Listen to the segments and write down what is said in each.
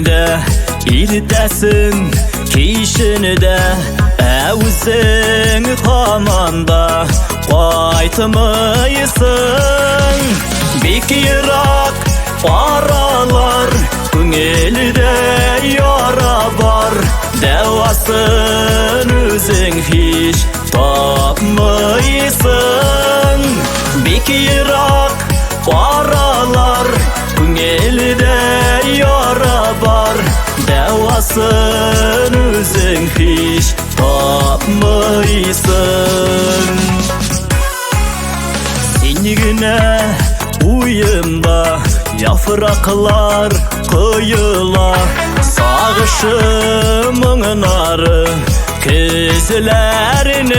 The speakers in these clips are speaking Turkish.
güningde irtesin kişini de Özün hamanda qaytmayısın Bik yirak paralar Köngelde yara var Devasın özün hiç tapmayısın Bik yirak paralar Köngelde yara var Devasın özün hiç tapmayısın Senigine uyumda Yapraklar kıyıla Sağışımın narı Közlerinin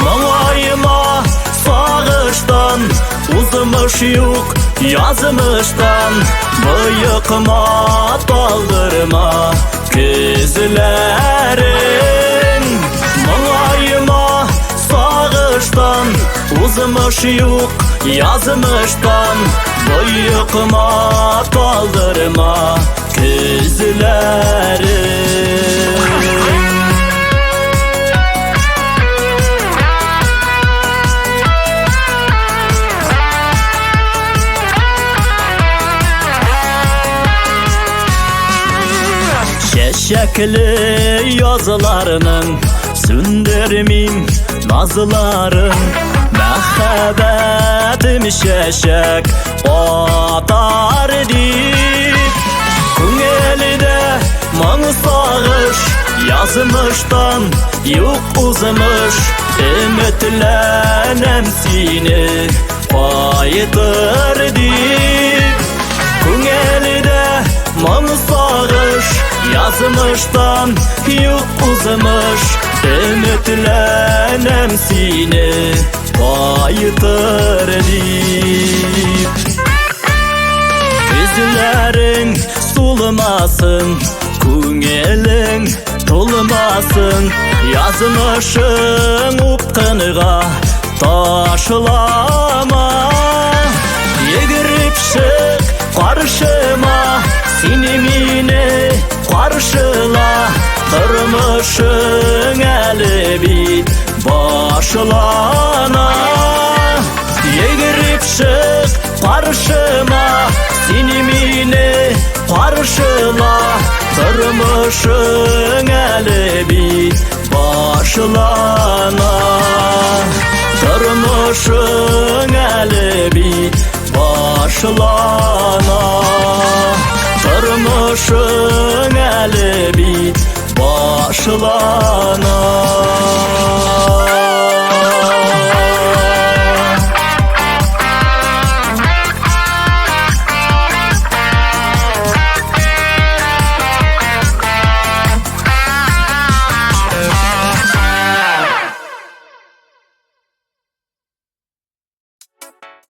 Mağayıma sağıştan Uzmuş yok yazmıştan Bıyıkma daldırma Közlerin Mağayıma sağıştan Uzmuş yok yazmıştan Bıyıkma daldırma Közlerin Şeşekli yazılarının Sündürmeyim nazıların Mehabetim şeşek atar deyip Köngelde man sağış yazmıştan Yok uzmuş ümitlenem seni Faydır deyip Köngelde man sağış yazmıştan Yok uzmuş ümitlenem seni Faydır deyip Gözlerin solmasın Köngелin tolmasın Yazmışın upkınıga taşlama Yegirip çık karşıma Seni mine karşıla Kırmışın eli bit başlana Yegirip çık karşıma Seni mine karşıla Kırmışın eli bit başlana Kırmışın eli bit başlana Kırmışın eli bit başlana